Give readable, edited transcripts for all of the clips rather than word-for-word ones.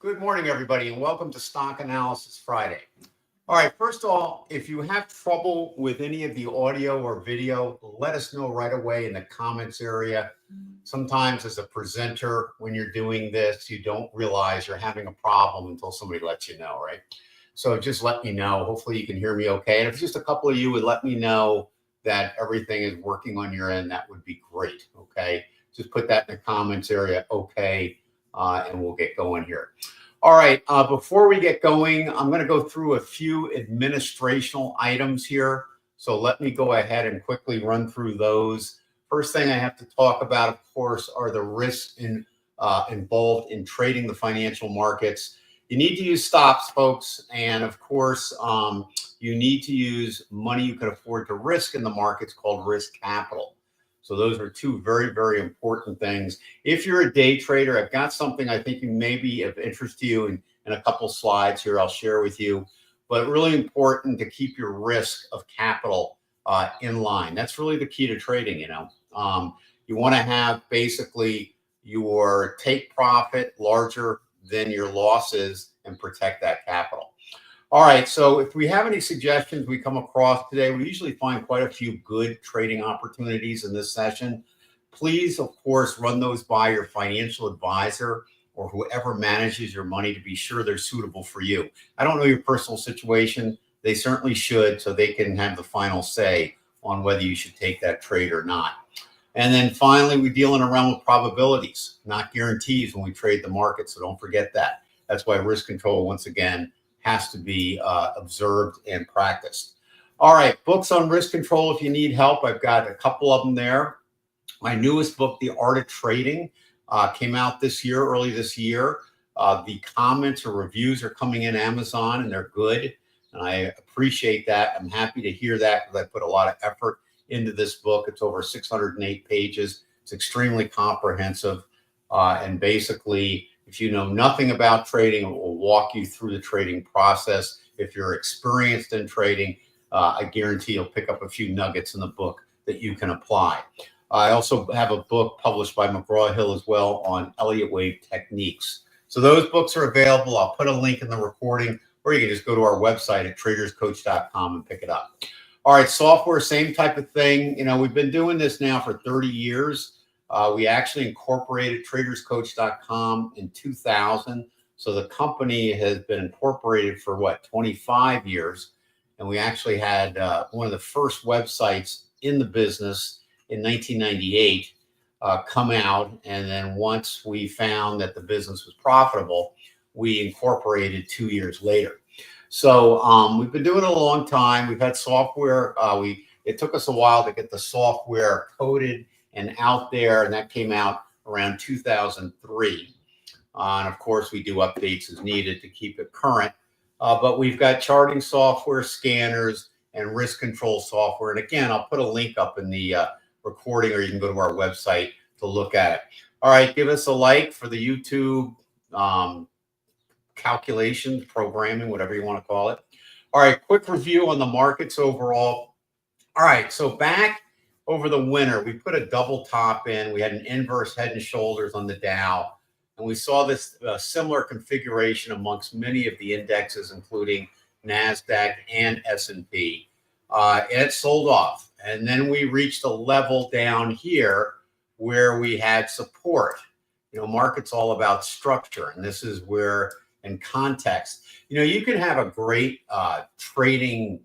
Good morning, everybody, and welcome to Stock Analysis Friday. All right, first of all, if you have trouble with any of the audio or video, let us know right away in the comments area. Sometimes as a presenter, when you're doing this, you don't realize you're having a problem until somebody lets you know, right? So just let me know. Hopefully you can hear me okay. And if just a couple of you would let me know that everything is working on your end, that would be great, okay? Just put that in the comments area, okay, and we'll get going here. All right, before we get going, I'm going to go through a few administrational items here. So let me go ahead and quickly run through those. First thing I have to talk about, of course, are the risks involved in trading the financial markets. You need to use stops, folks. And of course, you need to use money you can afford to risk in the markets called risk capital. So those are two very, very important things. If you're a day trader, I've got something I think may be of interest to you in a couple slides here I'll share with you. But really important to keep your risk of capital in line. That's really the key to trading, you know. You want to have basically your take profit larger than your losses and protect that capital. All right, so if we have any suggestions we come across today, we usually find quite a few good trading opportunities in this session. Please, of course, run those by your financial advisor or whoever manages your money to be sure they're suitable for you. I don't know your personal situation. They certainly should, so they can have the final say on whether you should take that trade or not. And then finally, we deal in a realm of probabilities, not guarantees when we trade the market, so don't forget that. That's why risk control, once again, has to be observed and practiced. All right, books on risk control. If you need help, I've got a couple of them there. My newest book, The Art of Trading, came out early this year. The comments or reviews are coming in Amazon, and they're good. And I appreciate that. I'm happy to hear that because I put a lot of effort into this book. It's over 608 pages. It's extremely comprehensive. And basically, if you know nothing about trading, it will walk you through the trading process. If you're experienced in trading, I guarantee you'll pick up a few nuggets in the book that you can apply. I also have a book published by McGraw-Hill as well on Elliott wave techniques. So those books are available. I'll put a link in the recording, or you can just go to our website at traderscoach.com and pick it up. All right, software, same type of thing. You know, we've been doing this now for 30 years. We actually incorporated traderscoach.com in 2000. So the company has been incorporated for 25 years. And we actually had one of the first websites in the business in 1998 come out. And then once we found that the business was profitable, we incorporated 2 years later. So we've been doing it a long time. We've had software. It took us a while to get the software coded and out there, and that came out around 2003. And of course, we do updates as needed to keep it current. But we've got charting software, scanners, and risk control software. And again, I'll put a link up in the recording, or you can go to our website to look at it. All right, give us a like for the YouTube calculations, programming, whatever you want to call it. All right, quick review on the markets overall. All right, so back over the winter, we put a double top in. We had an inverse head and shoulders on the Dow. And we saw this similar configuration amongst many of the indexes, including NASDAQ and S&P. And it sold off. And then we reached a level down here where we had support. You know, market's all about structure. And this is where, in context, you know, you can have a great trading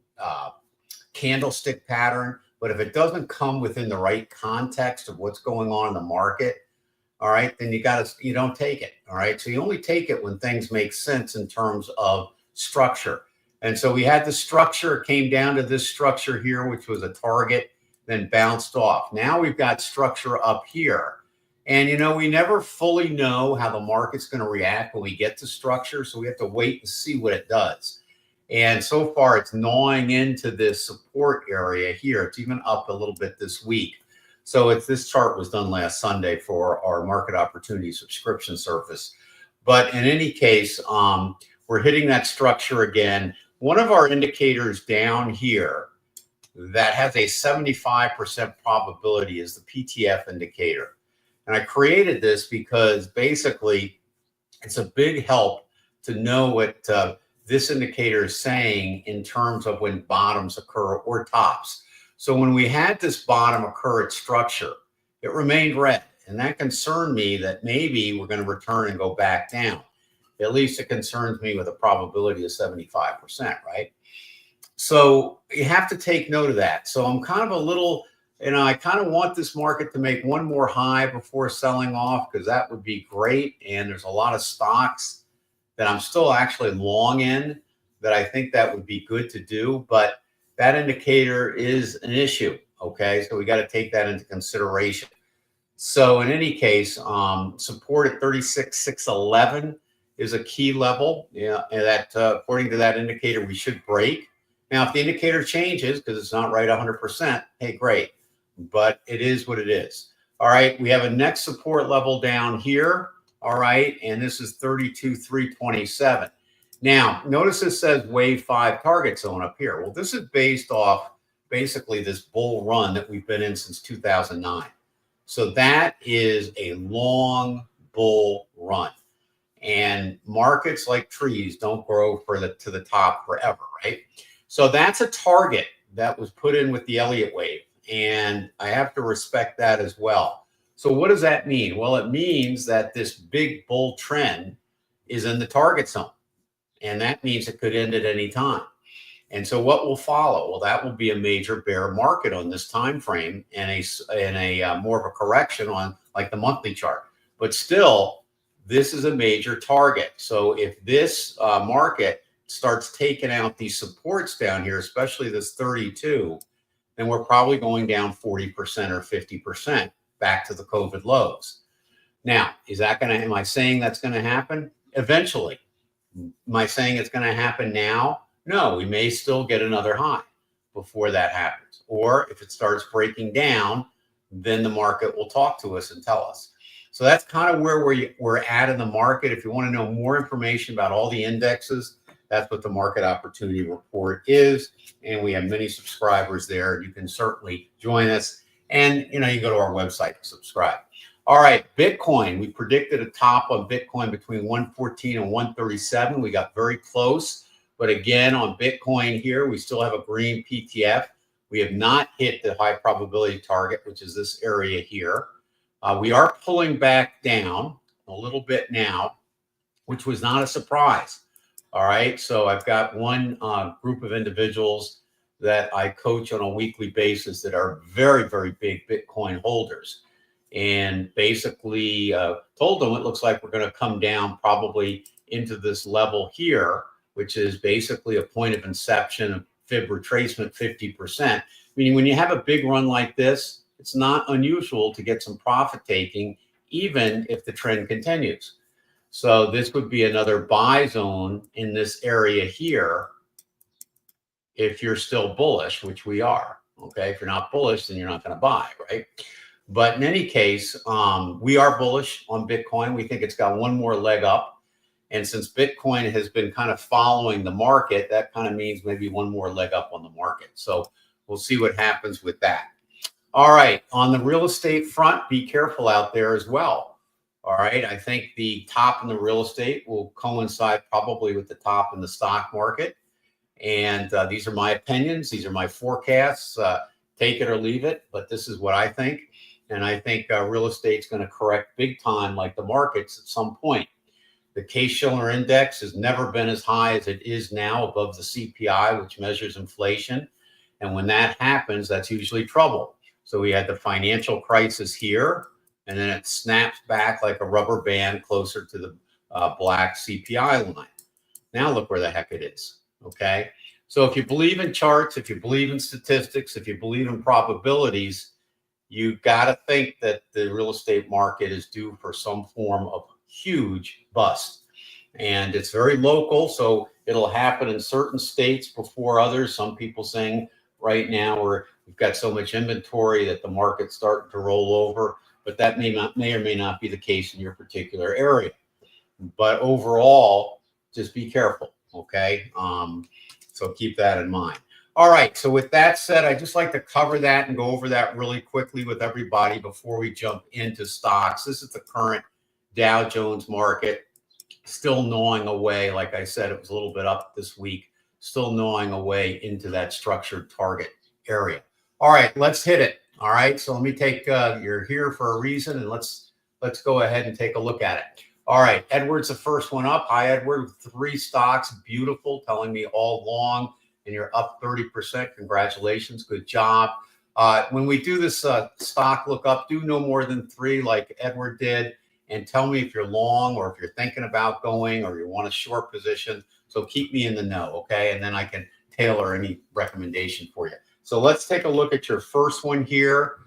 candlestick pattern, but if it doesn't come within the right context of what's going on in the market, all right, then you don't take it. All right. So you only take it when things make sense in terms of structure. And so we had the structure, came down to this structure here, which was a target, then bounced off. Now we've got structure up here. And, you know, we never fully know how the market's going to react when we get to structure. So we have to wait and see what it does. And so far, it's gnawing into this support area here. It's even up a little bit this week. So this chart was done last Sunday for our market opportunity subscription service. But in any case, we're hitting that structure again. One of our indicators down here that has a 75% probability is the PTF indicator. And I created this because basically it's a big help to know what this indicator is saying in terms of when bottoms occur or tops. So when we had this bottom occur at structure, it remained red. And that concerned me that maybe we're going to return and go back down. At least it concerns me with a probability of 75%, right? So you have to take note of that. So I'm kind of a little, I kind of want this market to make one more high before selling off, because that would be great. And there's a lot of stocks that I'm still actually long in that I think that would be good to do. But that indicator is an issue. Okay. So we got to take that into consideration. So in any case, support at 36,611 is a key level. Yeah, and that according to that indicator, we should break. Now, if the indicator changes because it's not right 100%, hey, great. But it is what it is. All right, we have a next support level down here. All right, and this is 32,327. Now, notice this says wave 5 target zone up here. Well, this is based off basically this bull run that we've been in since 2009. So that is a long bull run. And markets, like trees, don't grow to the top forever, right? So that's a target that was put in with the Elliott wave. And I have to respect that as well. So what does that mean? Well, it means that this big bull trend is in the target zone. And that means it could end at any time. And so what will follow? Well, that will be a major bear market on this time frame and a more of a correction on like the monthly chart. But still, this is a major target. So if this market starts taking out these supports down here, especially this 32, then we're probably going down 40% or 50% back to the COVID lows. Now, am I saying that's going to happen? Eventually. Am I saying it's going to happen now? No, we may still get another high before that happens. Or if it starts breaking down, then the market will talk to us and tell us. So that's kind of where we're at in the market. If you want to know more information about all the indexes, that's what the Market Opportunity Report is. And we have many subscribers there. You can certainly join us. And, you go to our website to subscribe. All right, Bitcoin. We predicted a top on Bitcoin between 114 and 137. We got very close. But again, on Bitcoin here, we still have a green PTF. We have not hit the high probability target, which is this area here. We are pulling back down a little bit now, which was not a surprise. All right, so I've got one group of individuals that I coach on a weekly basis that are very, very big Bitcoin holders. And basically told them it looks like we're going to come down probably into this level here, which is basically a point of inception of fib retracement 50%. Meaning when you have a big run like this, it's not unusual to get some profit taking, even if the trend continues. So this would be another buy zone in this area here if you're still bullish, which we are. Okay, if you're not bullish, then you're not going to buy, right? But in any case, we are bullish on Bitcoin. We think it's got one more leg up. And since Bitcoin has been kind of following the market, that kind of means maybe one more leg up on the market. So we'll see what happens with that. All right. On the real estate front, be careful out there as well. All right. I think the top in the real estate will coincide probably with the top in the stock market. And these are my opinions. These are my forecasts. Take it or leave it. But this is what I think. And I think real estate's going to correct big time like the markets at some point. The Case-Shiller index has never been as high as it is now above the CPI, which measures inflation. And when that happens, that's usually trouble. So we had the financial crisis here, and then it snaps back like a rubber band closer to the black CPI line. Now look where the heck it is, okay? So if you believe in charts, if you believe in statistics, if you believe in probabilities, you got to think that the real estate market is due for some form of huge bust. And it's very local, so it'll happen in certain states before others. Some people saying right now we've got so much inventory that the market's starting to roll over, but that may or may not be the case in your particular area. But overall, just be careful, okay? So keep that in mind. All right, so with that said, I'd just like to cover that and go over that really quickly with everybody before we jump into stocks. This is the current Dow Jones market. still gnawing away. Like I said, it was a little bit up this week, still gnawing away into that structured target area. All right, let's hit it. All right, so let me take, you're here for a reason, and let's go ahead and take a look at it. All right, Edward's the first one up. Hi, Edward, 3 stocks, beautiful, telling me all along, and you're up 30%. Congratulations, good job. When we do this stock lookup, do no more than 3 like Edward did, and tell me if you're long or if you're thinking about going or you want a short position. So keep me in the know, okay? And then I can tailor any recommendation for you. So let's take a look at your first one here.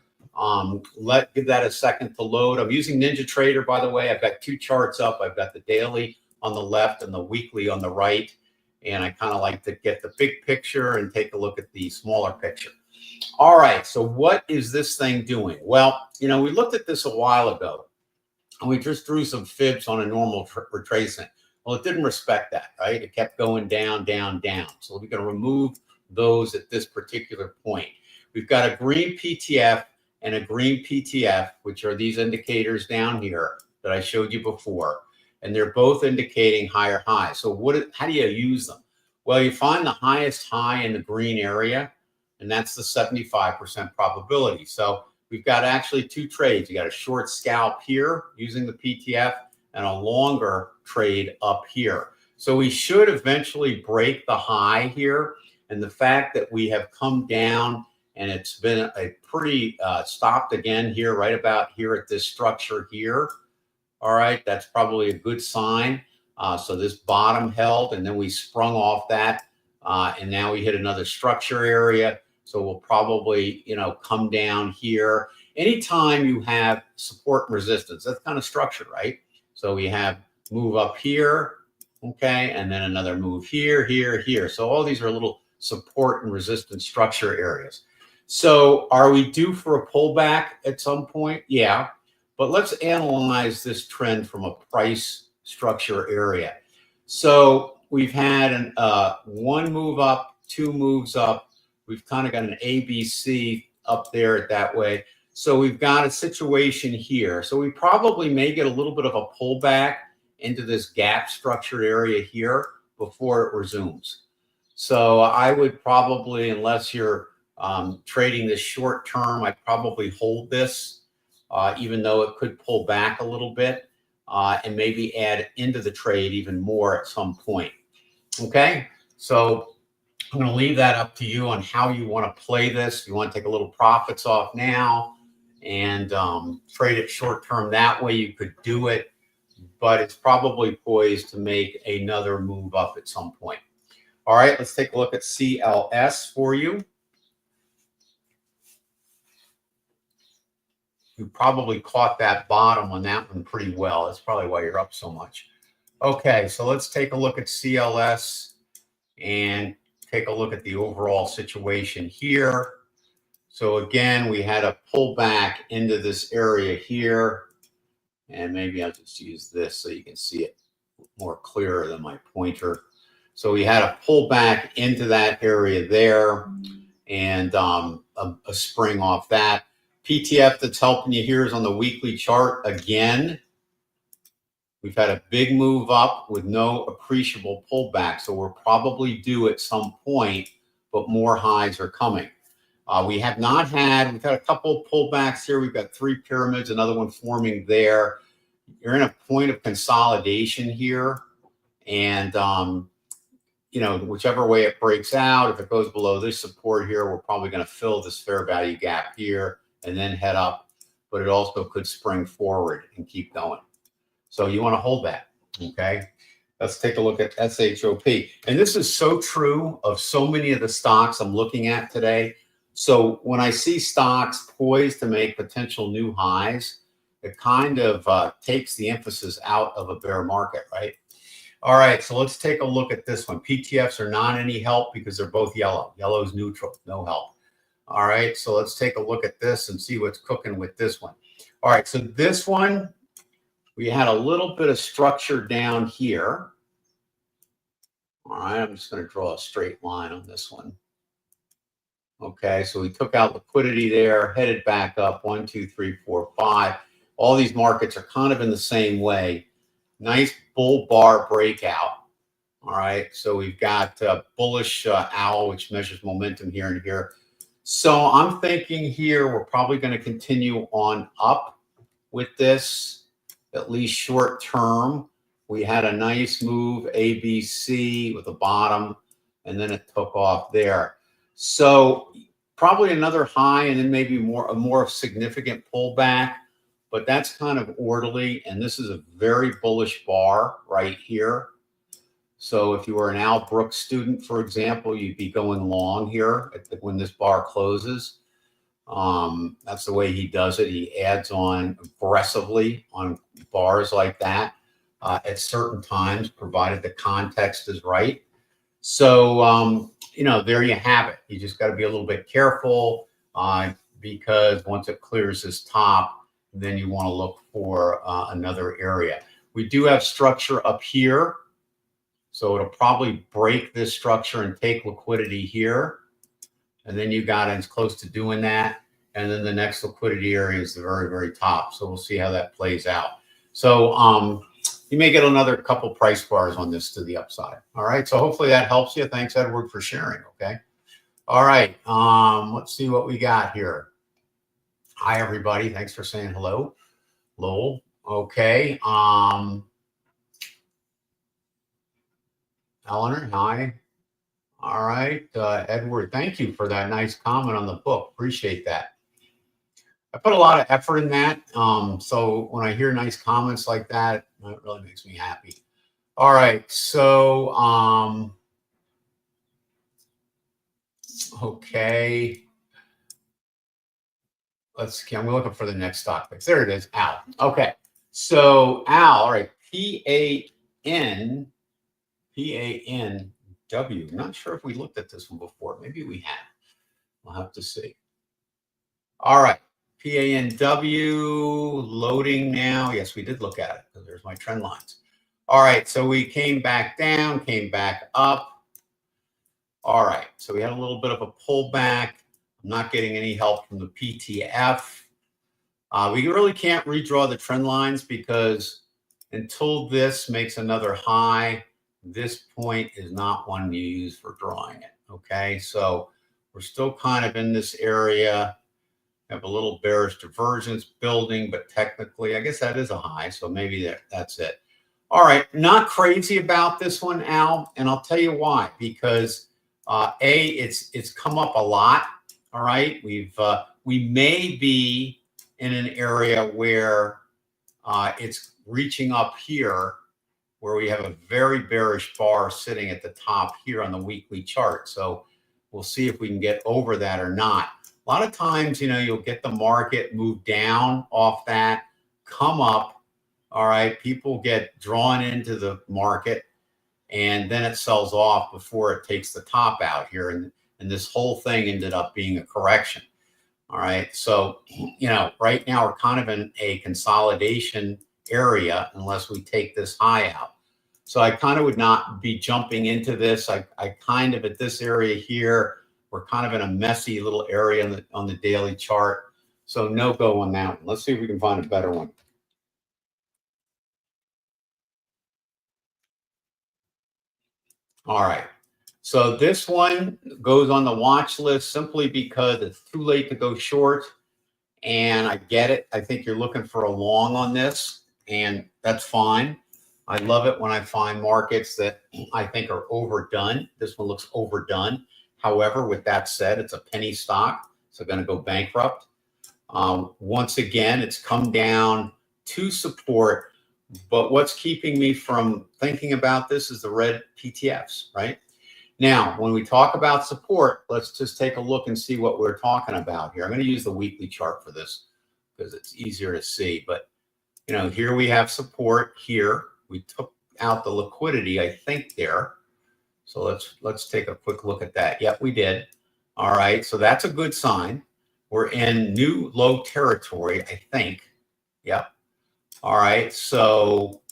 Give that a second to load. I'm using NinjaTrader, by the way. I've got 2 charts up. I've got the daily on the left and the weekly on the right. And I kind of like to get the big picture and take a look at the smaller picture. All right, so what is this thing doing? Well, you know, we looked at this a while ago, and we just drew some fibs on a normal retracement. Well, it didn't respect that, right? It kept going down, down, down. So we're going to remove those at this particular point. We've got a green PTF and a green PTF, which are these indicators down here that I showed you before, and they're both indicating higher highs. So how do you use them? Well, you find the highest high in the green area, and that's the 75% probability. So we've got actually 2 trades. You got a short scalp here using the PTF and a longer trade up here. So we should eventually break the high here. And the fact that we have come down and it's been a pretty stopped again here, right about here at this structure here. All right, that's probably a good sign. So this bottom held, and then we sprung off that, and now we hit another structure area. So we'll probably, you know, come down here. Anytime you have support and resistance, that's kind of structure, right? So we have move up here, okay, and then another move here, here, here. So all these are little support and resistance structure areas. So are we due for a pullback at some point? Yeah, but let's analyze this trend from a price structure area. So we've had 1 move up, 2 moves up. We've kind of got an ABC up there that way. So we've got a situation here. So we probably may get a little bit of a pullback into this gap structured area here before it resumes. So I would probably, unless you're trading this short term, I'd probably hold this, even though it could pull back a little bit, and maybe add into the trade even more at some point. Okay, so I'm going to leave that up to you on how you want to play this. If you want to take a little profits off now and trade it short term that way, you could do it, but it's probably poised to make another move up at some point. All right, let's take a look at CLS for you. You probably caught that bottom on that one pretty well. That's probably why you're up so much. Okay, so let's take a look at CLS and take a look at the overall situation here. So again, we had a pullback into this area here, and maybe I'll just use this so you can see it more clearer than my pointer. So we had a pullback into that area there, and a spring off that. PTF that's helping you here is on the weekly chart again. We've had a big move up with no appreciable pullback, so we're probably due at some point, but more highs are coming. We've had a couple of pullbacks here. We've got 3 pyramids, another one forming there. You're in a point of consolidation here, and you know, whichever way it breaks out, if it goes below this support here, we're probably going to fill this fair value gap here and then head up, but it also could spring forward and keep going. So you want to hold that, okay? Let's take a look at SHOP. And this is so true of so many of the stocks I'm looking at today. So when I see stocks poised to make potential new highs, it kind of takes the emphasis out of a bear market, right? All right, so let's take a look at this one. PTFs are not any help because they're both yellow. Yellow is neutral, no help. All right, so let's take a look at this and see what's cooking with this one. All right, so this one, we had a little bit of structure down here. All right, I'm just going to draw a straight line on this one. Okay, so we took out liquidity there, headed back up, 1, 2, 3, 4, 5. All these markets are kind of in the same way. Nice bull bar breakout. All right, so we've got bullish owl, which measures momentum here and here. So I'm thinking here we're probably going to continue on up with this, at least short term. We had a nice move, ABC with a bottom, and then it took off there. So probably another high, and then maybe a more significant pullback, but that's kind of orderly. And this is a very bullish bar right here. So if you were an Al Brooks student, for example, you'd be going long here when this bar closes. That's the way he does it. He adds on aggressively on bars like that at certain times, provided the context is right. So, there you have it. You just got to be a little bit careful because once it clears this top, then you want to look for another area. We do have structure up here. So it'll probably break this structure and take liquidity here. And then you got it's close to doing that. And then the next liquidity area is the very, very top. So we'll see how that plays out. So you may get another couple price bars on this to the upside. All right. So hopefully that helps you. Thanks, Edward, for sharing. Okay. All right. Let's see what we got here. Hi, everybody. Thanks for saying hello. Lowell. Okay. Eleanor, hi. All right, Edward, thank you for that nice comment on the book. Appreciate that. I put a lot of effort in that. So when I hear nice comments like that, it really makes me happy. All right, so, okay. I'm looking for the next stock picks. There it is, Al. Okay, so Al, all right, P-A-N-W. Not sure if we looked at this one before. Maybe we have. We'll have to see. All right. PANW loading now. Yes, we did look at it because there's my trend lines. All right. So we came back down, came back up. All right. So we had a little bit of a pullback. I'm not getting any help from the PTF. We really can't redraw the trend lines because until this makes another high, this point is not one you use for drawing it. Okay, so we're still kind of in this area. Have a little bearish divergence building, but technically, I guess that is a high. So maybe that's it. All right, not crazy about this one, Al, and I'll tell you why. Because it's come up a lot. All right, we may be in an area where it's reaching up here, where we have a very bearish bar sitting at the top here on the weekly chart. So we'll see if we can get over that or not. A lot of times, you'll get the market move down off that, come up. All right, people get drawn into the market, and then it sells off before it takes the top out here. And this whole thing ended up being a correction. All right, so, right now we're kind of in a consolidation area unless we take this high out. So I kind of would not be jumping into this. I kind of at this area here, we're kind of in a messy little area on the daily chart. So no go on that one. Let's see if we can find a better one. All right. So this one goes on the watch list simply because it's too late to go short. And I get it. I think you're looking for a long on this, and that's fine. I love it when I find markets that I think are overdone. This one looks overdone. However, with that said, it's a penny stock, so going to go bankrupt. Once again, it's come down to support. But what's keeping me from thinking about this is the red PTFs, right? Now, when we talk about support, let's just take a look and see what we're talking about here. I'm going to use the weekly chart for this because it's easier to see. But, here we have support here. We took out the liquidity, I think, there. So let's take a quick look at that. Yep, we did. All right, so that's a good sign. We're in new low territory, I think. Yep. All right, so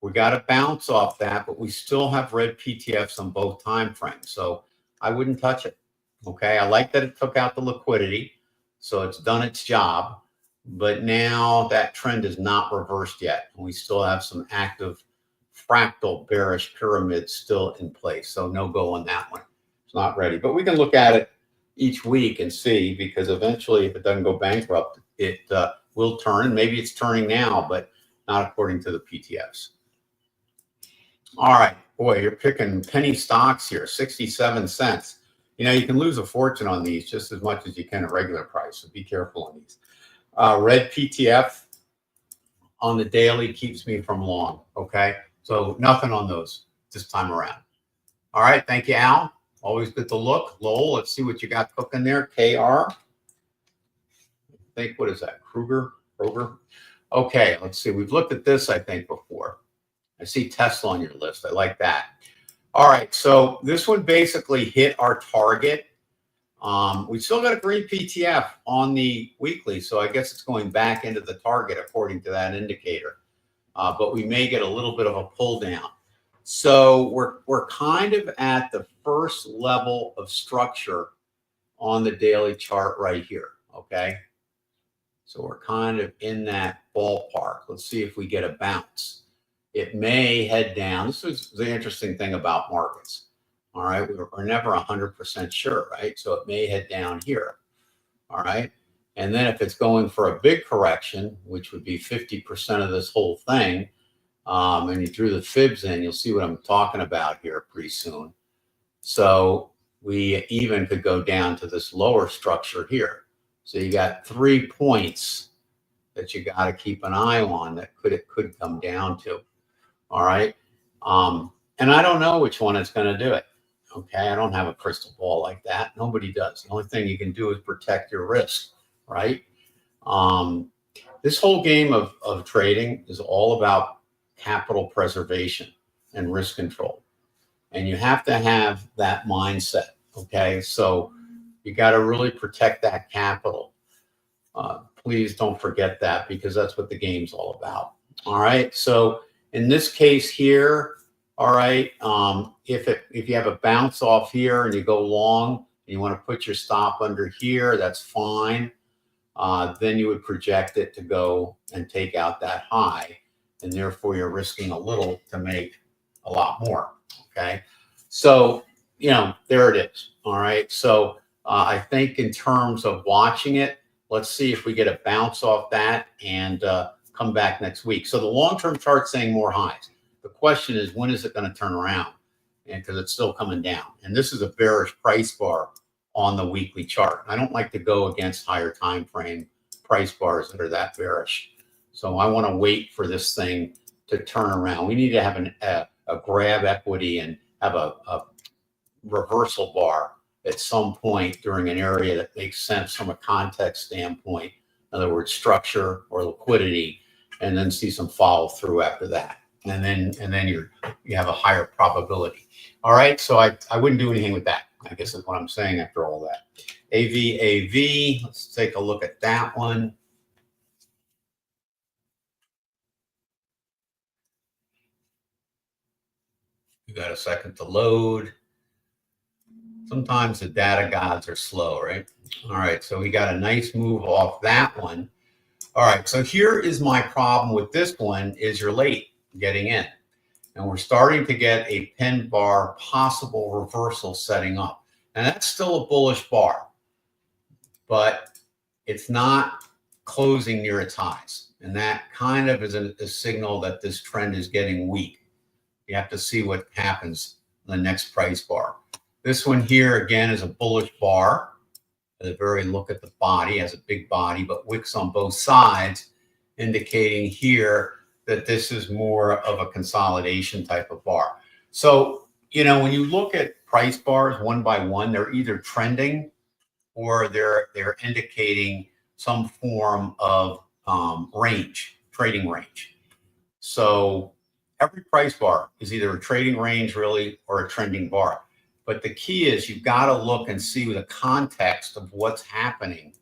we got to bounce off that, but we still have red PTFs on both time frames. So I wouldn't touch it. Okay, I like that it took out the liquidity, so it's done its job. but now that trend is not reversed yet. And we still have some active fractal bearish pyramids still in place. So no go on that one. It's not ready, but we can look at it each week and see, because eventually if it doesn't go bankrupt, it will turn. And maybe it's turning now, but not according to the PTFs. All right, boy, you're picking penny stocks here, 67 cents. You know, you can lose a fortune on these just as much as you can at regular price, so be careful on these. Red PTF on the daily keeps me from long, okay? So nothing on those this time around. All right, thank you, Al. Always good to look. Lowell, let's see what you got cooking there. KR. I think, what is that? Kroger? Okay, let's see. We've looked at this, I think, before. I see Tesla on your list. I like that. All right, so this one basically hit our target. We still got a green PTF on the weekly, so I guess it's going back into the target according to that indicator. But we may get a little bit of a pull down. So we're kind of at the first level of structure on the daily chart right here, okay? So we're kind of in that ballpark. Let's see if we get a bounce. It may head down. This is the interesting thing about markets. All right, we're never 100% sure, right? So it may head down here. All right, and then if it's going for a big correction, which would be 50% of this whole thing, and you threw the fibs in, you'll see what I'm talking about here pretty soon. So we even could go down to this lower structure here. So you got 3 points that you got to keep an eye on that it could come down to. All right. And I don't know which one is going to do it. Okay. I don't have a crystal ball like that. Nobody does. The only thing you can do is protect your risk. Right. This whole game of trading is all about capital preservation and risk control. And you have to have that mindset. Okay. So you got to really protect that capital. Please don't forget that, because that's what the game's all about. All right. So in this case here, all right, if you have a bounce off here and you go long and you want to put your stop under here, that's fine. Then you would project it to go and take out that high, and therefore you're risking a little to make a lot more. Okay. So, you know, there it is. All right. So I think in terms of watching it, let's see if we get a bounce off that and come back next week. So the long-term chart's saying more highs. The question is, when is it going to turn around? And because it's still coming down. And this is a bearish price bar on the weekly chart. I don't like to go against higher time frame price bars that are that bearish. So I want to wait for this thing to turn around. We need to have a grab equity and have a reversal bar at some point during an area that makes sense from a context standpoint. In other words, structure or liquidity, and then see some follow through after that. And then you have a higher probability. All right. So I wouldn't do anything with that, I guess is what I'm saying after all that. AV, let's take a look at that one. You got a second to load. Sometimes the data gods are slow, right? All right, so we got a nice move off that one. All right, so here is my problem with this one is you're late getting in. And we're starting to get a pin bar possible reversal setting up. And that's still a bullish bar, but it's not closing near its highs. And that kind of is a signal that this trend is getting weak. You have to see what happens in the next price bar. This one here, again, is a bullish bar. At the very look at the body, has a big body, but wicks on both sides, indicating here that this is more of a consolidation type of bar. So, you know, when you look at price bars one by one, they're either trending or they're indicating some form of range, trading range. So every price bar is either a trading range really or a trending bar. But the key is you've got to look and see the context of what's happening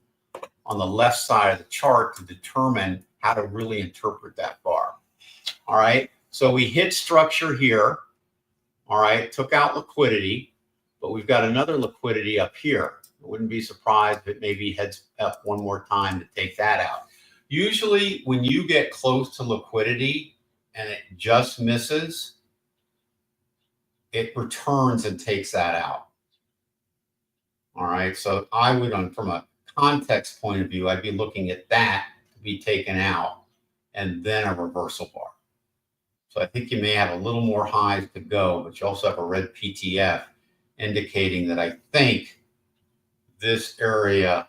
on the left side of the chart to determine how to really interpret that bar. All right. So we hit structure here. All right. Took out liquidity, but we've got another liquidity up here. I wouldn't be surprised if it maybe heads up one more time to take that out. Usually when you get close to liquidity and it just misses, it returns and takes that out. All right. So I would, from a context point of view, I'd be looking at that to be taken out and then a reversal bar. So I think you may have a little more highs to go, but you also have a red PTF indicating that I think this area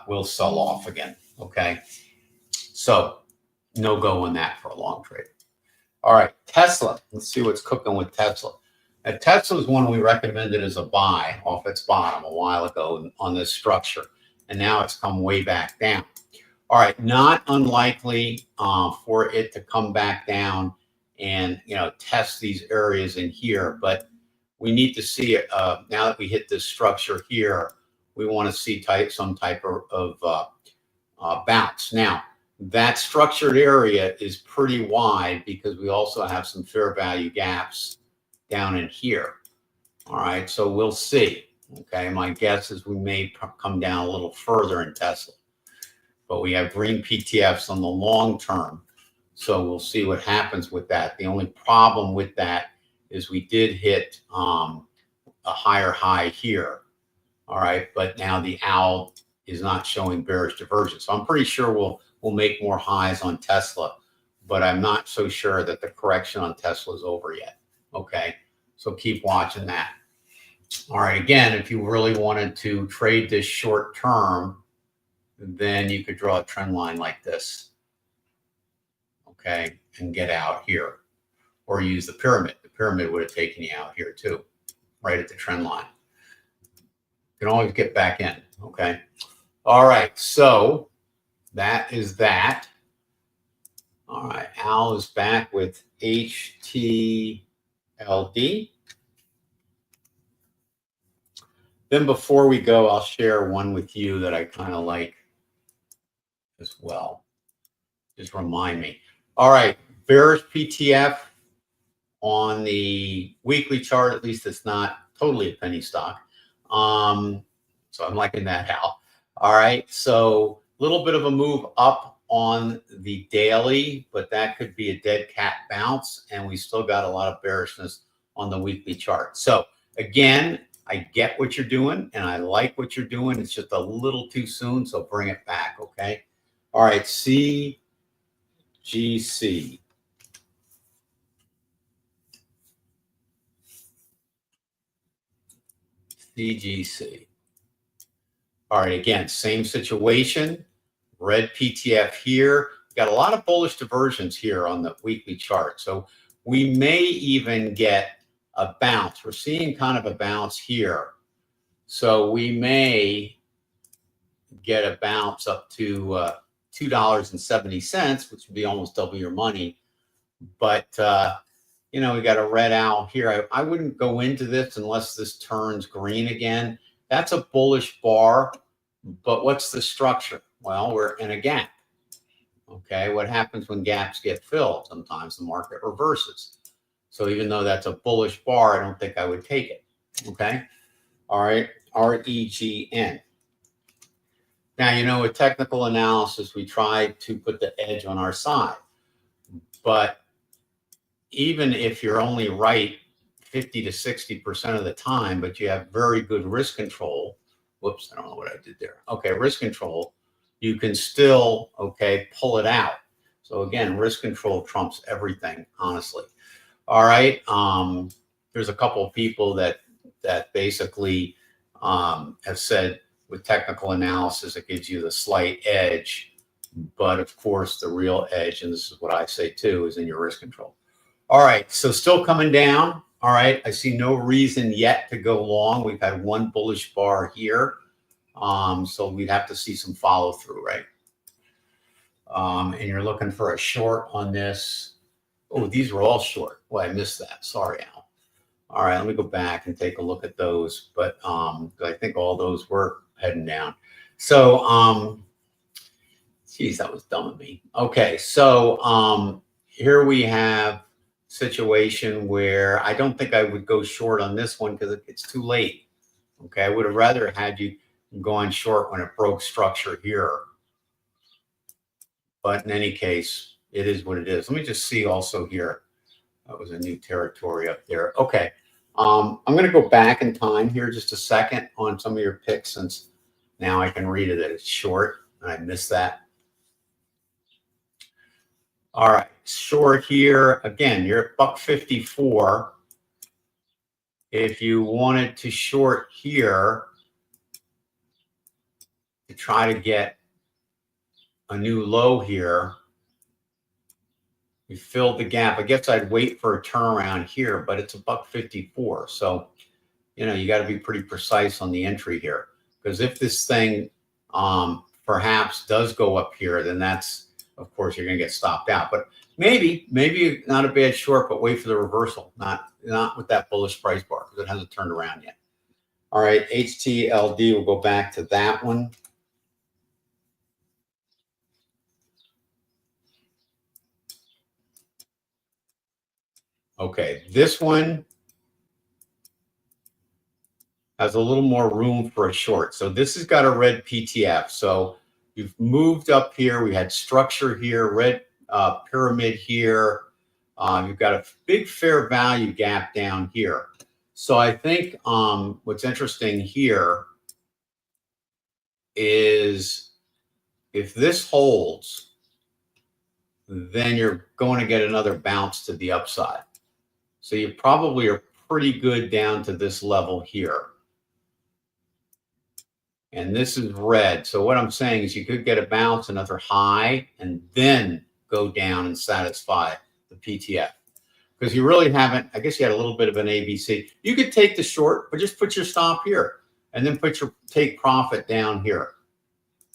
will sell off again. Okay. So no go on that for a long trade. All right. Tesla. Let's see what's cooking with Tesla. Now, Tesla is one we recommended as a buy off its bottom a while ago on this structure. And now it's come way back down. All right. Not unlikely for it to come back down and, test these areas in here. But we need to see it now that we hit this structure here. We want to see some type of bounce. Now, that structured area is pretty wide because we also have some fair value gaps down in here. All right, so we'll see. Okay, my guess is we may come down a little further in Tesla, but we have green PTFs on the long term. So we'll see what happens with that. The only problem with that is we did hit a higher high here. All right, but now the owl is not showing bearish divergence. So I'm pretty sure we'll make more highs on Tesla, but I'm not so sure that the correction on Tesla is over yet. Okay, so keep watching that. All right, again, if you really wanted to trade this short term, then you could draw a trend line like this. Okay, and get out here, or use the pyramid. The pyramid would have taken you out here too, right at the trend line. You can always get back in. Okay. All right, so that is that. All right, Al is back with HTLD. Then before we go, I'll share one with you that I kind of like as well. Just remind me. All right, bearish PTF on the weekly chart. At least it's not totally a penny stock. So I'm liking that, Al. All right, so a little bit of a move up on the daily, but that could be a dead cat bounce, and we still got a lot of bearishness on the weekly chart. So again, I get what you're doing, and I like what you're doing. It's just a little too soon, so bring it back, okay? All right, CGC. CGC. All right, again, same situation. Red PTF here. Got a lot of bullish diversions here on the weekly chart. So we may even get a bounce. We're seeing kind of a bounce here. So we may get a bounce up to $2.70, which would be almost double your money. But, we got a red owl here. I wouldn't go into this unless this turns green again. That's a bullish bar. But what's the structure? Well, we're in a gap. Okay, what happens when gaps get filled? Sometimes the market reverses. So even though that's a bullish bar, I don't think I would take it. Okay, all right, REGN. Now, with technical analysis, we try to put the edge on our side. But even if you're only right 50 to 60% of the time, but you have very good risk control, whoops, I don't know what I did there. Okay, risk control, you can still, pull it out. So again, risk control trumps everything, honestly. All right, there's a couple of people that basically have said with technical analysis, it gives you the slight edge. But of course, the real edge, and this is what I say too, is in your risk control. All right, so still coming down. All right, I see no reason yet to go long. We've had one bullish bar here. So we'd have to see some follow through, right? And you're looking for a short on this. Oh, these were all short. Well, I missed that. Sorry, Al. All right, let me go back and take a look at those. But I think all those were heading down. So, geez, that was dumb of me. Okay, so here we have situation where I don't think I would go short on this one because it's too late. Okay, I would have rather had you gone short when it broke structure here. But in any case, it is what it is. Let me just see also here. That was a new territory up there. Okay. I'm going to go back in time here just a second on some of your picks, since now I can read it that it's short. I missed that. All right. Short here. Again, you're at $1.54. If you wanted to short here to try to get a new low here, we filled the gap. I guess I'd wait for a turnaround here, but it's $1.54. So, you know, you got to be pretty precise on the entry here, because if this thing perhaps does go up here, then that's, of course, you're going to get stopped out. But maybe not a bad short, but wait for the reversal, not with that bullish price bar, because it hasn't turned around yet. All right, HTLD, we'll go back to that one. Okay, this one has a little more room for a short. So this has got a red PTF. So you've moved up here. We had structure here, red pyramid here. You've got a big fair value gap down here. So I think what's interesting here is if this holds, then you're going to get another bounce to the upside. So you probably are pretty good down to this level here. And this is red. So what I'm saying is you could get a bounce, another high, and then go down and satisfy the PTF. Because you really haven't, I guess you had a little bit of an ABC. You could take the short, but just put your stop here and then put your take profit down here.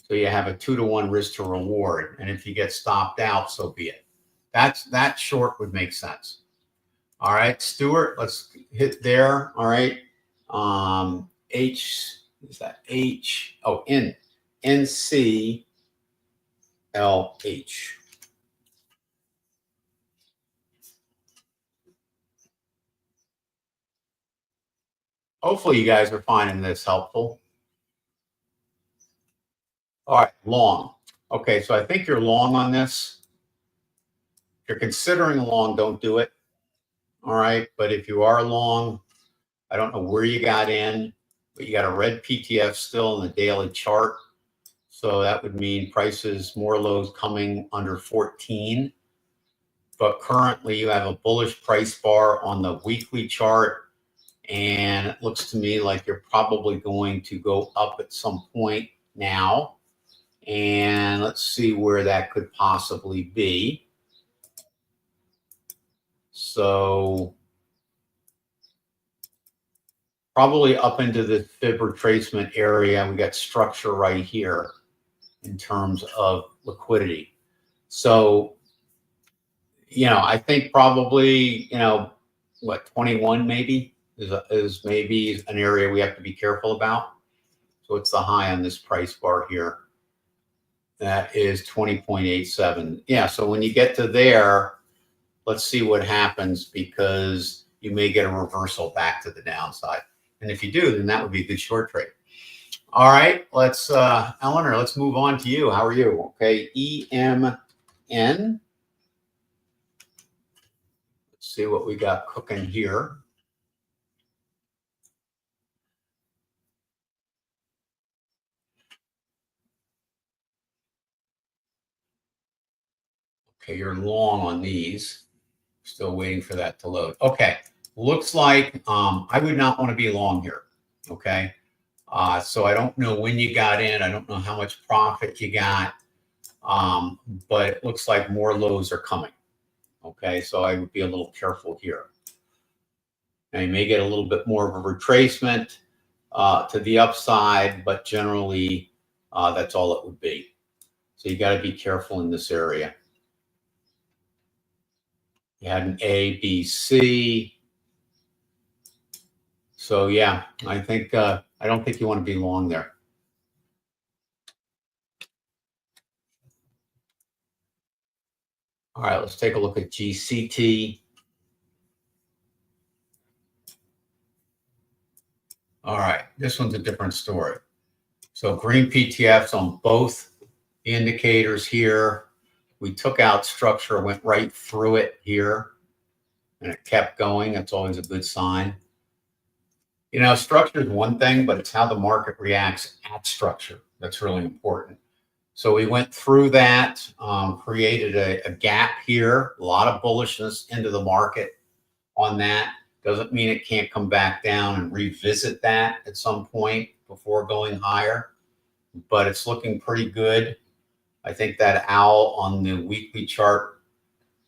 So you have a 2-to-1 risk to reward. And if you get stopped out, so be it. That short would make sense. All right, Stuart, let's hit there. All right. Is that H? Oh, NCLH. Hopefully you guys are finding this helpful. All right, long. Okay, so I think you're long on this. If you're considering long, don't do it. All right, but if you are long, I don't know where you got in, but you got a red PTF still in the daily chart. So that would mean prices, more lows coming under 14. But currently you have a bullish price bar on the weekly chart. And it looks to me like you're probably going to go up at some point now. And let's see where that could possibly be. So probably up into the fib retracement area. We got structure right here in terms of liquidity. So, you know, I think probably, you know, what, 21 maybe is maybe an area we have to be careful about. So it's the high on this price bar here. That is 20.87. Yeah, so when you get to there, let's see what happens, because you may get a reversal back to the downside. And if you do, then that would be a good short trade. All right, let's, Eleanor, let's move on to you. How are you? Okay, EMN. Let's see what we got cooking here. Okay, you're long on these. Still waiting for that to load. Okay, looks like I would not want to be long here. Okay, so I don't know when you got in. I don't know how much profit you got, but it looks like more lows are coming. Okay, so I would be a little careful here. Now you may get a little bit more of a retracement to the upside, but generally that's all it would be. So you got to be careful in this area. You had an A, B, C. So yeah, I think I don't think you want to be long there. All right, let's take a look at GCT. All right, this one's a different story. So green PTFs on both indicators here. We took out structure, went right through it here, and it kept going. That's always a good sign. You know, structure is one thing, but it's how the market reacts at structure that's really important. So we went through that, created a gap here, a lot of bullishness into the market on that. Doesn't mean it can't come back down and revisit that at some point before going higher, but it's looking pretty good. I think that owl on the weekly chart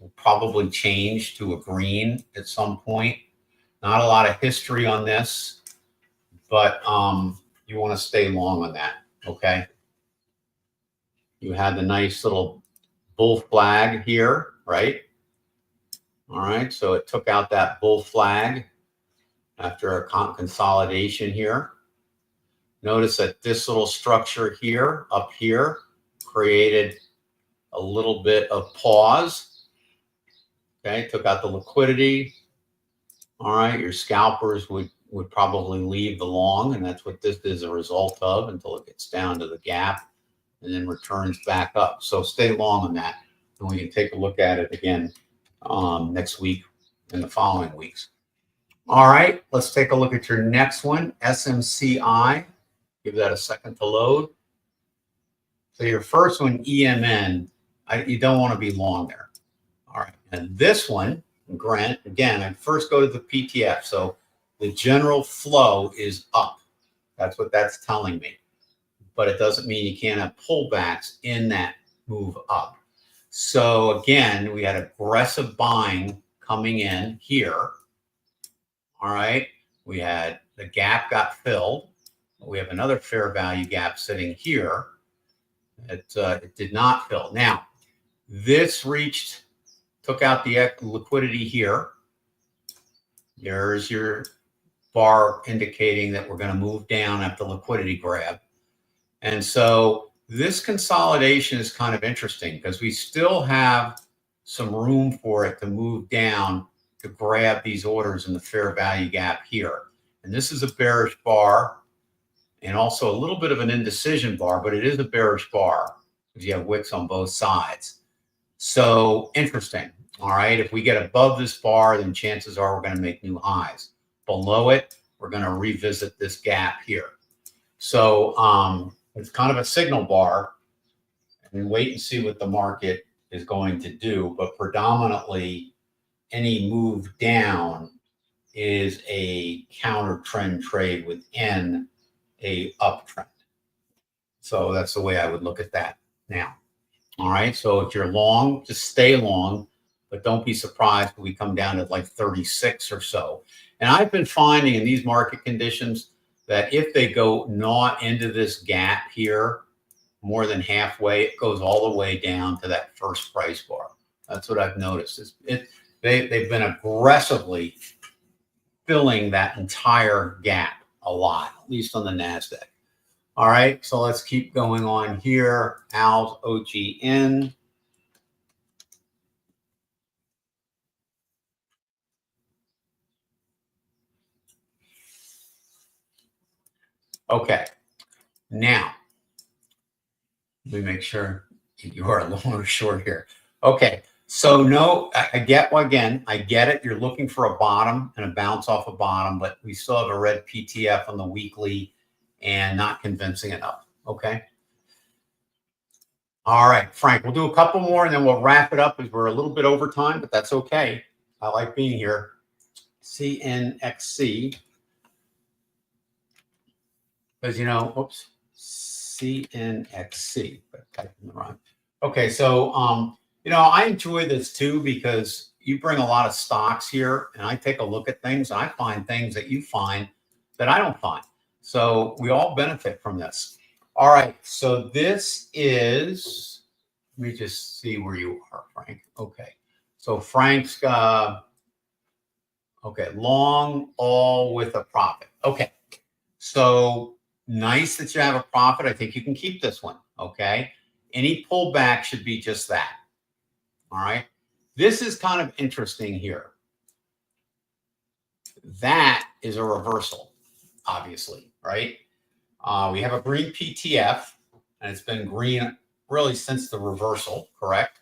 will probably change to a green at some point. Not a lot of history on this, but you want to stay long on that, okay? You had the nice little bull flag here, right? All right, so it took out that bull flag after a consolidation here. Notice that this little structure here, up here, created a little bit of pause. Okay, took out the liquidity. All right, your scalpers would probably leave the long, and that's what this is a result of until it gets down to the gap and then returns back up. So stay long on that, and we can take a look at it again next week and the following weeks. All right, let's take a look at your next one, SMCI. Give that a second to load. So your first one, EMN, you don't want to be long there. All right, and this one, Grant, again, I first go to the PTF. So the general flow is up. That's what that's telling me. But it doesn't mean you can't have pullbacks in that move up. So again, we had aggressive buying coming in here. All right, we had the gap got filled. We have another fair value gap sitting here. It did not fill. Now, this took out the liquidity here. There's your bar indicating that we're going to move down after liquidity grab. And so this consolidation is kind of interesting because we still have some room for it to move down to grab these orders in the fair value gap here. And this is a bearish bar and also a little bit of an indecision bar, but it is a bearish bar because you have wicks on both sides. So interesting. All right. If we get above this bar, then chances are we're going to make new highs. Below it, we're going to revisit this gap here. So it's kind of a signal bar, and wait and see what the market is going to do. But predominantly, any move down is a counter trend trade within a uptrend. So that's the way I would look at that now. All right. So if you're long, just stay long, but don't be surprised if we come down to like 36 or so. And I've been finding in these market conditions that if they go not into this gap here more than halfway, it goes all the way down to that first price bar. That's what I've noticed. They've been aggressively filling that entire gap a lot, at least on the NASDAQ. All right, so let's keep going on here. ALS OGN. Okay, now let me make sure you are long or short here. Okay, so no, I get, well, again, I get it. You're looking for a bottom and a bounce off a bottom, but we still have a red PTF on the weekly and not convincing enough. Okay. All right, Frank, we'll do a couple more and then we'll wrap it up as we're a little bit over time, but that's okay. I like being here. CNXC. Because, you know, oops, CNXC, but typing the wrong. Okay, so, you know, I enjoy this too because you bring a lot of stocks here and I take a look at things and I find things that you find that I don't find. So we all benefit from this. All right, so this is, let me just see where you are, Frank. Okay, so Frank's, okay, long, all with a profit. Okay, so nice that you have a profit. I think you can keep this one, okay? Any pullback should be just that, all right? This is kind of interesting here. That is a reversal, obviously, right? We have a green PTF, and it's been green really since the reversal, correct?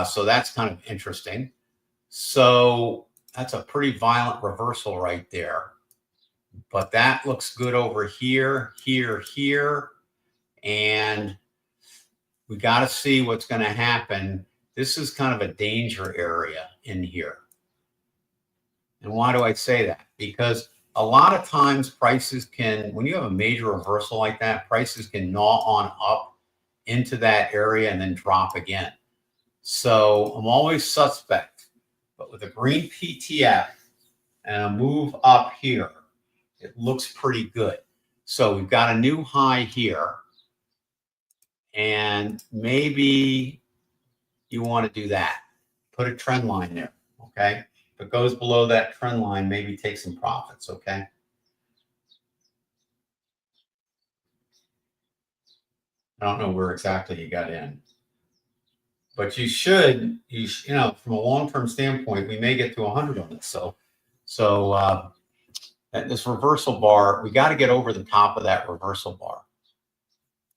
So that's kind of interesting. So that's a pretty violent reversal right there. But that looks good over here, here, here. And we got to see what's going to happen. This is kind of a danger area in here. And why do I say that? Because a lot of times prices can, when you have a major reversal like that, prices can gnaw on up into that area and then drop again. So I'm always suspect. But with a green PTF and a move up here, it looks pretty good. So we've got a new high here. And maybe you want to do that. Put a trend line there, okay? If it goes below that trend line, maybe take some profits, okay? I don't know where exactly you got in. But you should, you know, from a long-term standpoint, we may get to 100 on this. So this reversal bar, we got to get over the top of that reversal bar.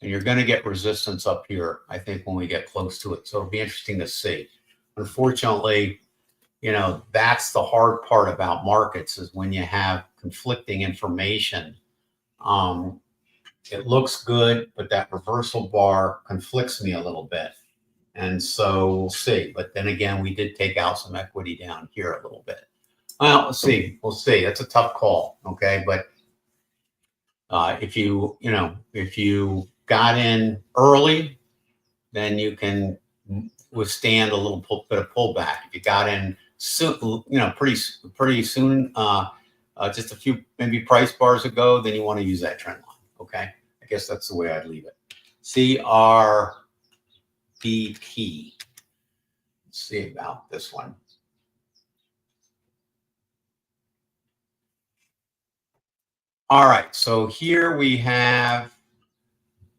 And you're going to get resistance up here, I think, when we get close to it. So it'll be interesting to see. Unfortunately, you know, that's the hard part about markets is when you have conflicting information. It looks good, but that reversal bar conflicts me a little bit. And so we'll see. But then again, we did take out some equity down here a little bit. Well, let's see. We'll see. That's a tough call. Okay. But if you got in early, then you can withstand a little bit of pullback. If you got in soon, pretty soon, just a few maybe price bars ago, then you want to use that trend line. Okay. I guess that's the way I'd leave it. CRBP. Let's see about this one. All right, so here we have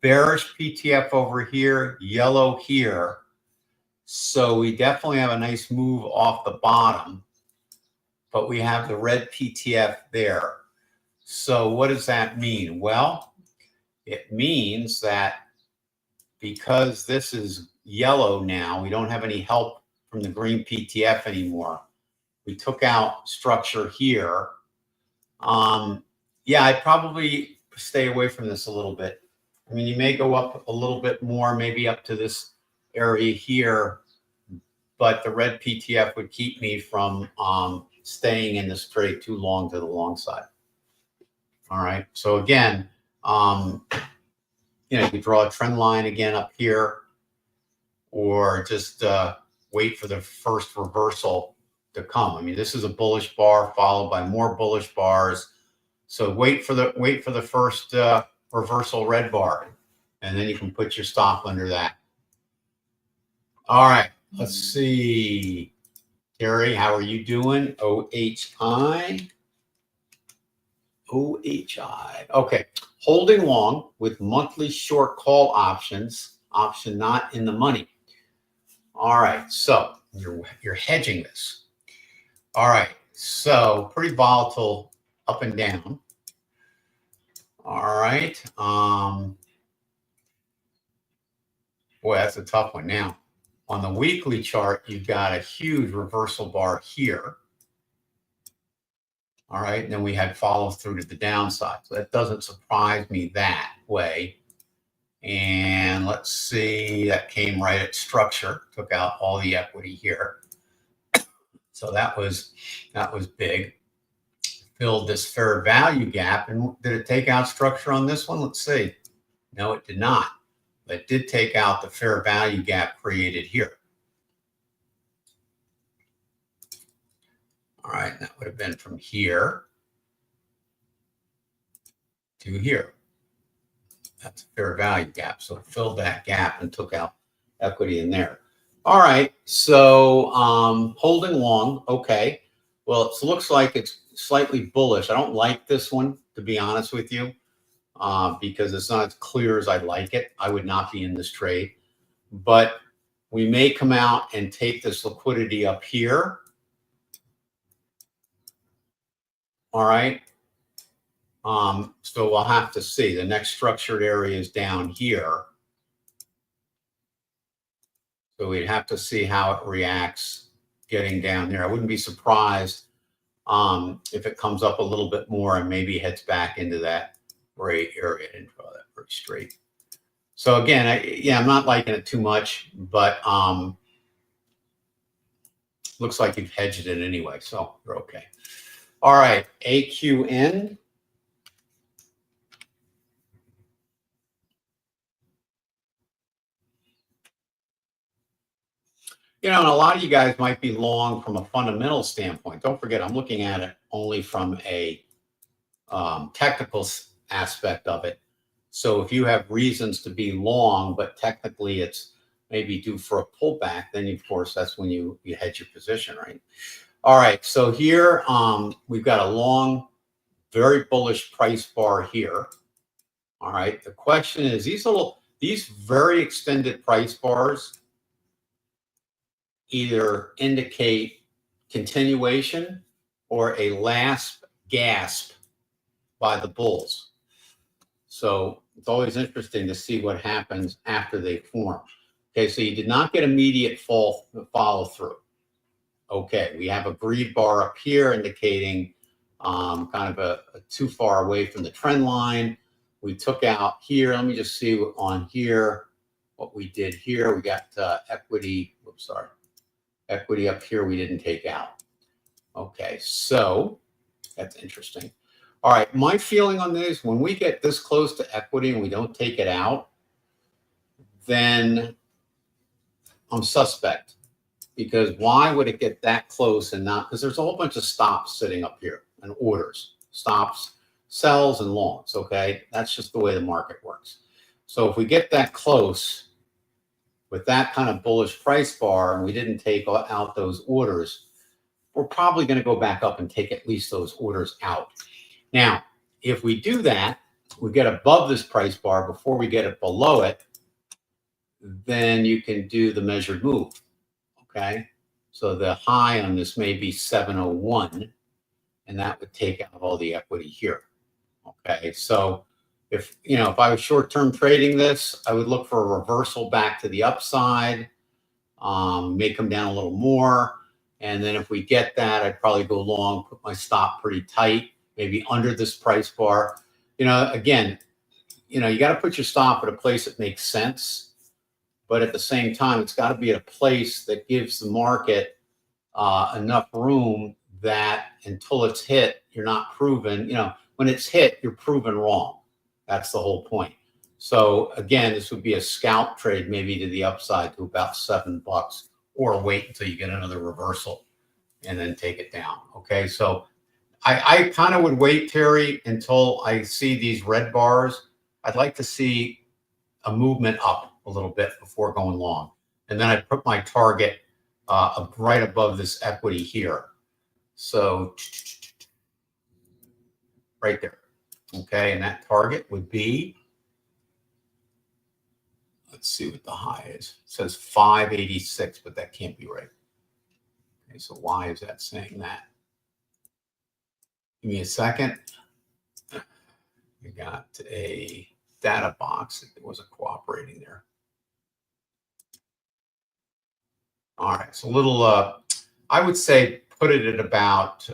bearish PTF over here, yellow here. So we definitely have a nice move off the bottom, but we have the red PTF there. So what does that mean? Well, it means that because this is yellow now, we don't have any help from the green PTF anymore. We took out structure here. Yeah, I'd probably stay away from this a little bit. I mean, you may go up a little bit more, maybe up to this area here, but the red PTF would keep me from staying in this trade too long to the long side. All right. So again, you draw a trend line again up here, or just wait for the first reversal to come. I mean, this is a bullish bar followed by more bullish bars. So wait for the first reversal red bar, and then you can put your stop under that. All right, let's see. Terry, how are you doing? OHI. Okay, holding long with monthly short call options. Option not in the money. All right, so you're hedging this. All right, so pretty volatile up and down. All right. Boy, that's a tough one. Now, on the weekly chart, you've got a huge reversal bar here. All right. And then we had follow through to the downside. So that doesn't surprise me that way. And let's see, that came right at structure, took out all the equity here. So that was big. Filled this fair value gap. And did it take out structure on this one? Let's see. No, it did not. But it did take out the fair value gap created here. All right, that would have been from here to here. That's a fair value gap. So it filled that gap and took out equity in there. All right, so holding long, okay. Well, it looks like it's slightly bullish. I don't like this one, to be honest with you, because it's not as clear as I'd like it. I would not be in this trade. But we may come out and take this liquidity up here. All right. So we'll have to see. The next structured area is down here. So we'd have to see how it reacts getting down there. I wouldn't be surprised if it comes up a little bit more and maybe heads back into that gray area. I didn't draw that very straight. So again, I'm not liking it too much, but looks like you've hedged it anyway, so you're okay. All right, AQN. And a lot of you guys might be long from a fundamental standpoint. Don't forget, I'm looking at it only from a technical aspect of it. So if you have reasons to be long, but technically it's maybe due for a pullback, then of course that's when you hedge your position, right? All right, so here we've got a long, very bullish price bar here. All right, the question is these very extended price bars either indicate continuation or a last gasp by the bulls. So it's always interesting to see what happens after they form. Okay, so you did not get immediate follow through. Okay, we have a greed bar up here indicating kind of a too far away from the trend line. We took out here. Let me just see on here what we did here. We got equity. Oops, sorry. Equity up here we didn't take out. Okay, so that's interesting. All right, my feeling on this, when we get this close to equity and we don't take it out, then I'm suspect. Because why would it get that close and not? Because there's a whole bunch of stops sitting up here and orders, stops, sells, and longs. Okay, that's just the way the market works. So if we get that close with that kind of bullish price bar and we didn't take out those orders, we're probably going to go back up and take at least those orders out. Now, if we do that, we get above this price bar before we get it below it, then you can do the measured move. Okay, so the high on this may be 701, and that would take out all the equity here. Okay, so if I was short-term trading this, I would look for a reversal back to the upside, may come down a little more, and then if we get that, I'd probably go long, put my stop pretty tight, maybe under this price bar. Again, you got to put your stop at a place that makes sense. But at the same time, it's got to be at a place that gives the market enough room that until it's hit, you're not proven. When it's hit, you're proven wrong. That's the whole point. So again, this would be a scalp trade, maybe to the upside to about $7, or wait until you get another reversal and then take it down. Okay, so I kind of would wait, Terry, until I see these red bars. I'd like to see a movement up a little bit before going long. And then I put my target right above this equity here. So right there. Okay, and that target would be, let's see what the high is. It says 586, but that can't be right. Okay, so why is that saying that? Give me a second. We got a data box that wasn't cooperating there. All right, so a little, I would say put it at about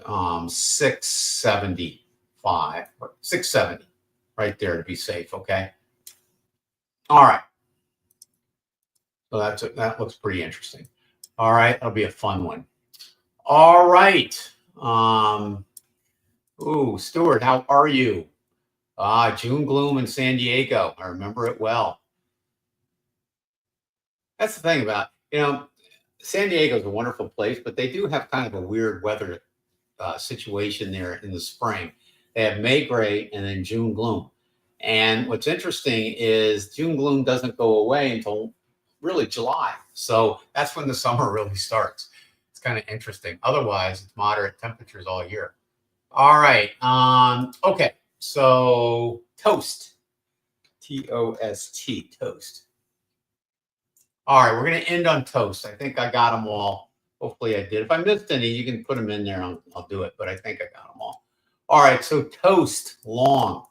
675, or 670, right there to be safe, okay? All right. So that looks pretty interesting. All right, that'll be a fun one. All right. Stuart, how are you? June gloom in San Diego. I remember it well. That's the thing about, San Diego is a wonderful place, but they do have kind of a weird weather situation there in the spring. They have May gray and then June gloom. And what's interesting is June gloom doesn't go away until really July. So that's when the summer really starts. It's kind of interesting. Otherwise, it's moderate temperatures all year. All right. Okay. So toast. T-O-S-T, toast. All right, we're going to end on toast. I think I got them all. Hopefully I did. If I missed any, you can put them in there. I'll do it, but I think I got them all. All right, so toast, long.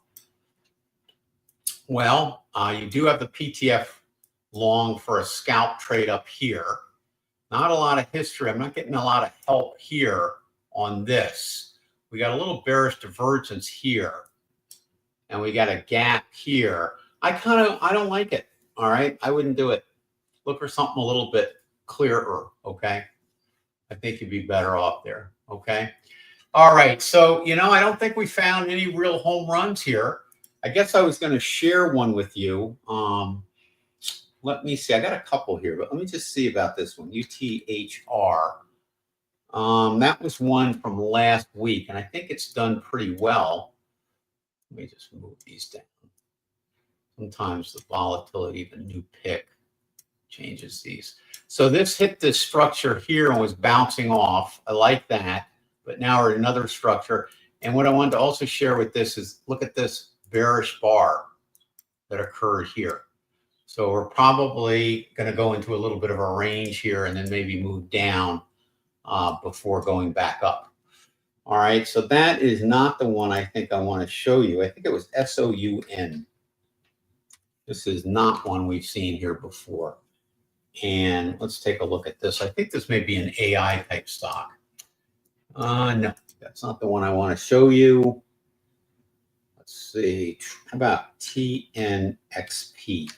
Well, you do have the PTF long for a scalp trade up here. Not a lot of history. I'm not getting a lot of help here on this. We got a little bearish divergence here, and we got a gap here. I don't like it. All right, I wouldn't do it. Look for something a little bit clearer. Okay, I think you'd be better off there. Okay. All right. So, I don't think we found any real home runs here. I guess I was going to share one with you. Let me see. I got a couple here, but let me just see about this one. UTHR. That was one from last week, and I think it's done pretty well. Let me just move these down. Sometimes the volatility of a new pick changes these. So this hit this structure here and was bouncing off. I like that. But now we're at another structure. And what I wanted to also share with this is look at this bearish bar that occurred here. So we're probably going to go into a little bit of a range here and then maybe move down before going back up. All right. So that is not the one I think I want to show you. I think it was SOUN. This is not one we've seen here before. And let's take a look at this. I think this may be an AI type stock. No, that's not the one I want to show you. Let's see. How about TNXP?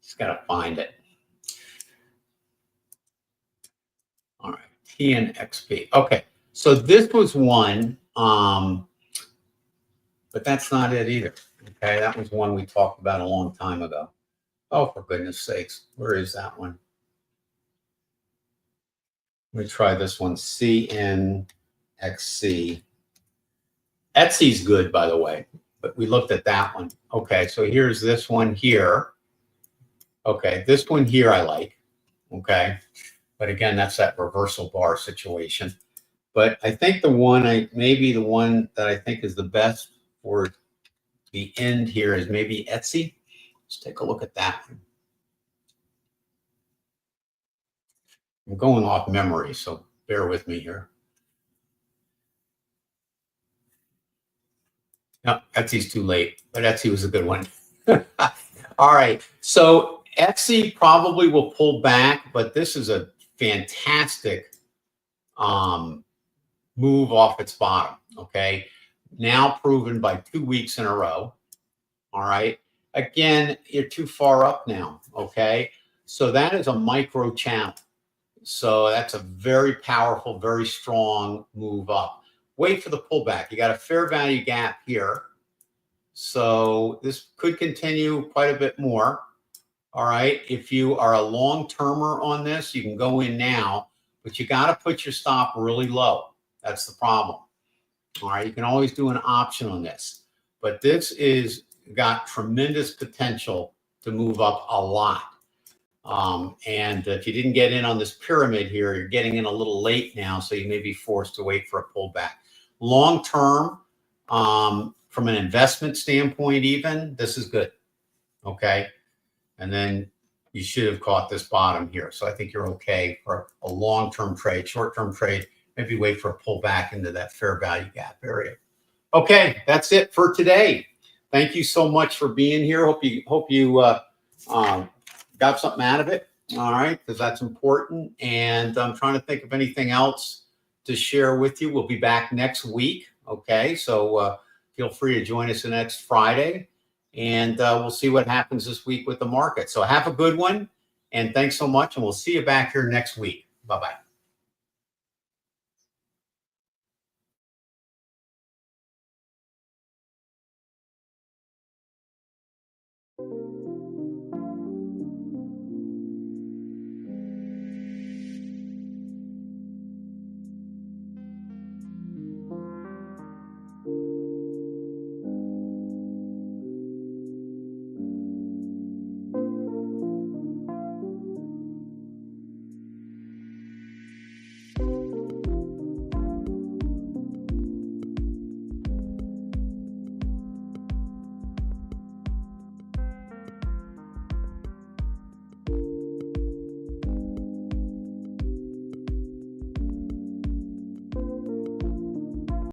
Just got to find it. All right. TNXP. Okay. So this was one, but that's not it either. Okay. That was one we talked about a long time ago. Oh, for goodness sakes. Where is that one? Let me try this one. CNXC. Etsy's good, by the way, but we looked at that one. Okay, so here's this one here. Okay, this one here I like. Okay, but again, that's that reversal bar situation. But I think maybe the one that I think is the best for the end here is maybe Etsy. Let's take a look at that one. I'm going off memory, so bear with me here. No, Etsy's too late, but Etsy was a good one. All right, so Etsy probably will pull back, but this is a fantastic move off its bottom. Okay, now proven by 2 weeks in a row. All right, again, you're too far up now. Okay, so that is a micro channel. So that's a very powerful, very strong move up. Wait for the pullback. You got a fair value gap here. So this could continue quite a bit more. All right. If you are a long-termer on this, you can go in now, but you got to put your stop really low. That's the problem. All right. You can always do an option on this, but this is got tremendous potential to move up a lot. And if you didn't get in on this pyramid here, you're getting in a little late now, so you may be forced to wait for a pullback. Long term, from an investment standpoint, even this is good. Okay, and then you should have caught this bottom here, so I think you're okay for a long-term trade. Short-term trade, maybe wait for a pullback into that fair value gap area. Okay, that's it for today. Thank you so much for being here. Hope you got something out of it. All right, because that's important. And I'm trying to think of anything else to share with you. We'll be back next week. Okay, so feel free to join us next Friday, and we'll see what happens this week with the market. So have a good one, and thanks so much, and we'll see you back here next week. Bye-bye.